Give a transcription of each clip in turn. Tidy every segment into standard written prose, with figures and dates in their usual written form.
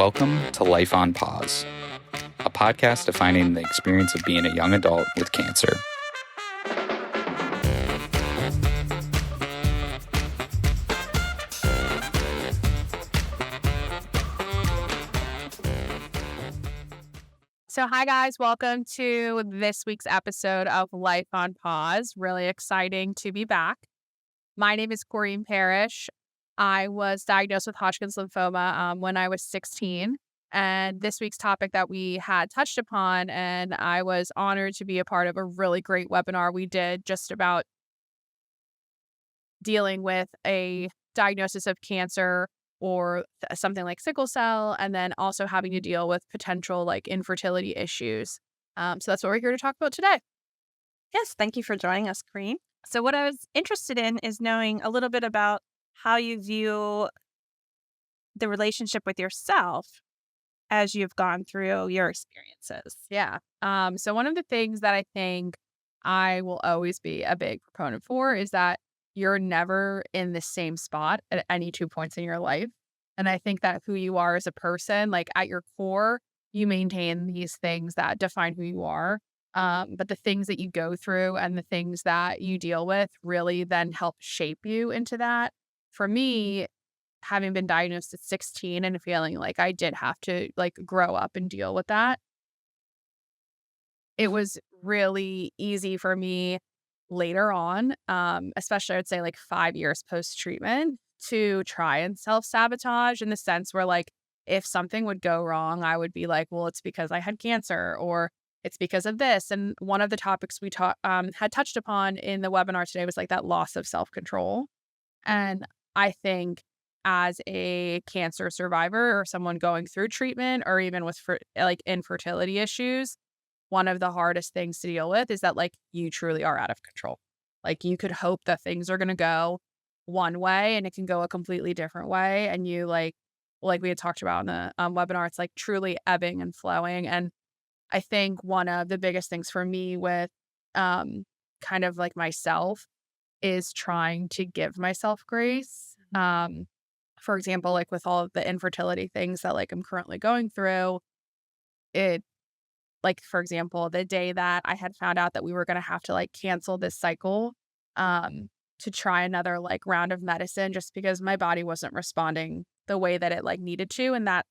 Welcome to Life on Pause, a podcast defining the experience of being a young adult with cancer. So hi guys, welcome to this week's episode of Life on Pause. Really exciting to be back. My name is Corene Parrish. I was diagnosed with Hodgkin's lymphoma when I was 16. And this week's topic that we had touched upon, and I was honored to be a part of a really great webinar we did just about dealing with a diagnosis of cancer or something like sickle cell, and then also having to deal with potential like infertility issues. So that's what we're here to talk about today. Yes, thank you for joining us, Corene. So what I was interested in is knowing a little bit about how you view the relationship with yourself as you've gone through your experiences. Yeah. So one of the things that I think I will always be a big proponent for is that you're never in the same spot at any 2 points in your life. And I think that who you are as a person, like at your core, you maintain these things that define who you are. But the things that you go through and the things that you deal with really then help shape you into that. For me, having been diagnosed at 16 and feeling like I did have to like grow up and deal with that, it was really easy for me later on, especially I would say like 5 years post-treatment, to try and self-sabotage in the sense where like if something would go wrong, I would be like, well, it's because I had cancer or it's because of this. And one of the topics we had touched upon in the webinar today was like that loss of self-control. And I think as a cancer survivor or someone going through treatment or even with like infertility issues, one of the hardest things to deal with is that like you truly are out of control. Like you could hope that things are going to go one way and it can go a completely different way. And you like we had talked about in the webinar, it's like truly ebbing and flowing. And I think one of the biggest things for me with kind of like myself is trying to give myself grace. For example, like with all of the infertility things that like I'm currently going through, it like, for example, the day that I had found out that we were going to have to like cancel this cycle to try another like round of medicine just because my body wasn't responding the way that it like needed to. And that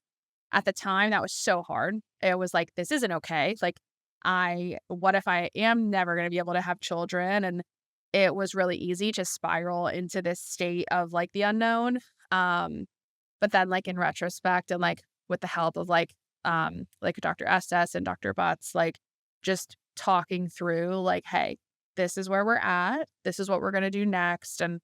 at the time, that was so hard. It was like, this isn't okay. Like, what if I am never going to be able to have children? And it was really easy to spiral into this state of like the unknown. But then like in retrospect and like with the help of like Dr. Estes and Dr. Butts, like just talking through like, hey, this is where we're at. This is what we're going to do next. And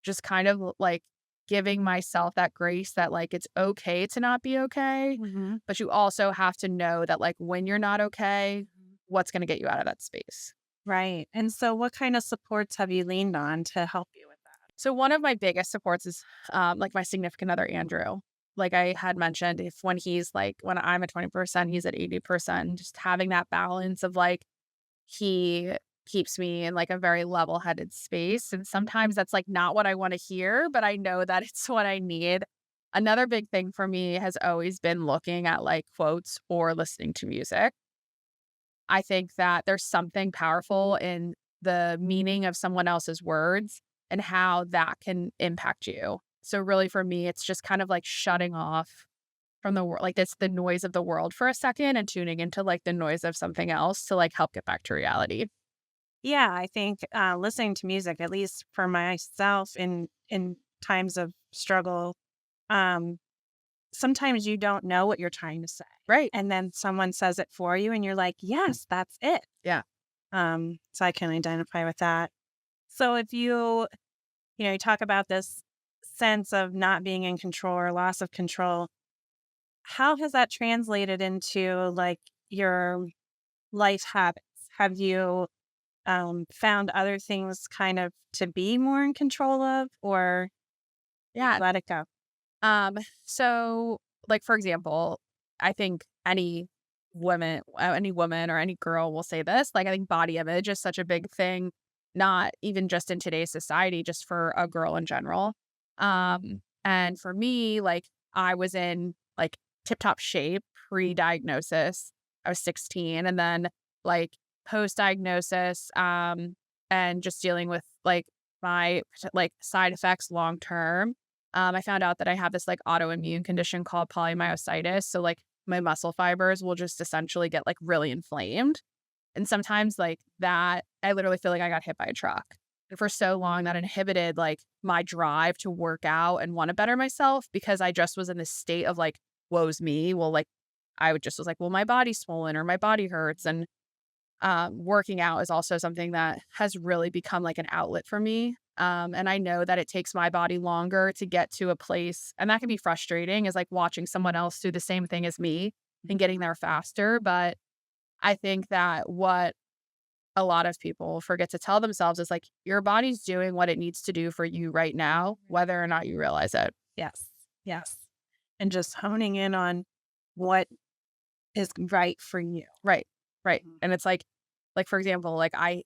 just kind of like giving myself that grace that like, it's okay to not be okay. Mm-hmm. But you also have to know that like when you're not okay, what's going to get you out of that space. Right. And so what kind of supports have you leaned on to help you with that? So one of my biggest supports is like my significant other, Andrew. Like I had mentioned, when I'm at 20%, he's at 80%, just having that balance of like, he keeps me in like a very level-headed space. And sometimes that's like not what I want to hear, but I know that it's what I need. Another big thing for me has always been looking at like quotes or listening to music. I think that there's something powerful in the meaning of someone else's words and how that can impact you. So really for me, it's just kind of like shutting off from the world, like it's the noise of the world for a second and tuning into like the noise of something else to like help get back to reality. Yeah, I think listening to music, at least for myself in times of struggle, um, sometimes you don't know what you're trying to say. Right. And then someone says it for you and you're like, yes, that's it. Yeah. So I can identify with that. So if you talk about this sense of not being in control or loss of control, how has that translated into like your life habits? Have you found other things kind of to be more in control of, or Yeah. let it go? So like, for example, I think any woman or any girl will say this, like, I think body image is such a big thing, not even just in today's society, just for a girl in general. And for me, like I was in like tip-top shape pre-diagnosis. I was 16, and then like post-diagnosis, and just dealing with like my like side effects long term. I found out that I have this like autoimmune condition called polymyositis. So like my muscle fibers will just essentially get like really inflamed. And sometimes like that, I literally feel like I got hit by a truck. And for so long that inhibited like my drive to work out and want to better myself, because I just was in this state of like, woe's me. Well, like was like, well, my body's swollen or my body hurts. And working out is also something that has really become like an outlet for me. And I know that it takes my body longer to get to a place, and that can be frustrating, is like watching someone else do the same thing as me and getting there faster. But I think that what a lot of people forget to tell themselves is like, your body's doing what it needs to do for you right now, whether or not you realize it. Yes. Yes. And just honing in on what is right for you. Right. Right. And it's like, for example, like I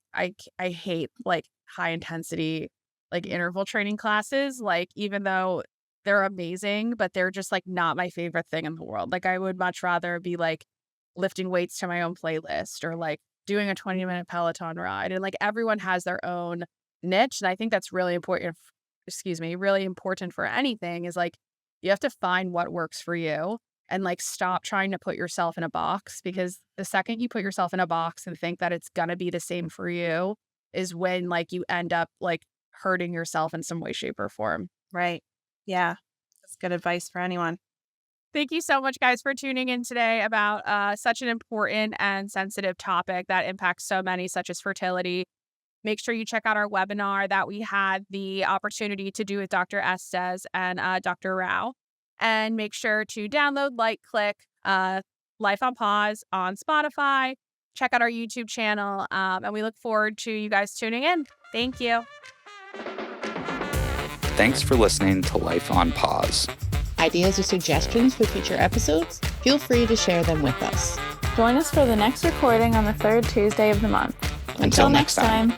hate like high intensity, like interval training classes, like even though they're amazing, but they're just like not my favorite thing in the world. Like I would much rather be like lifting weights to my own playlist, or like doing a 20-minute Peloton ride. And like everyone has their own niche. And I think that's really important. Really important for anything, is like you have to find what works for you, and like stop trying to put yourself in a box, because the second you put yourself in a box and think that it's going to be the same for you is when like you end up like hurting yourself in some way, shape, or form. Right. Yeah. That's good advice for anyone. Thank you so much, guys, for tuning in today about such an important and sensitive topic that impacts so many, such as fertility. Make sure you check out our webinar that we had the opportunity to do with Dr. Estes and Dr. Rao. And make sure to download, like, click Life on Pause on Spotify. Check out our YouTube channel. And we look forward to you guys tuning in. Thank you. Thanks for listening to Life on Pause. Ideas or suggestions for future episodes? Feel free to share them with us. Join us for the next recording on the third Tuesday of the month. Until next time.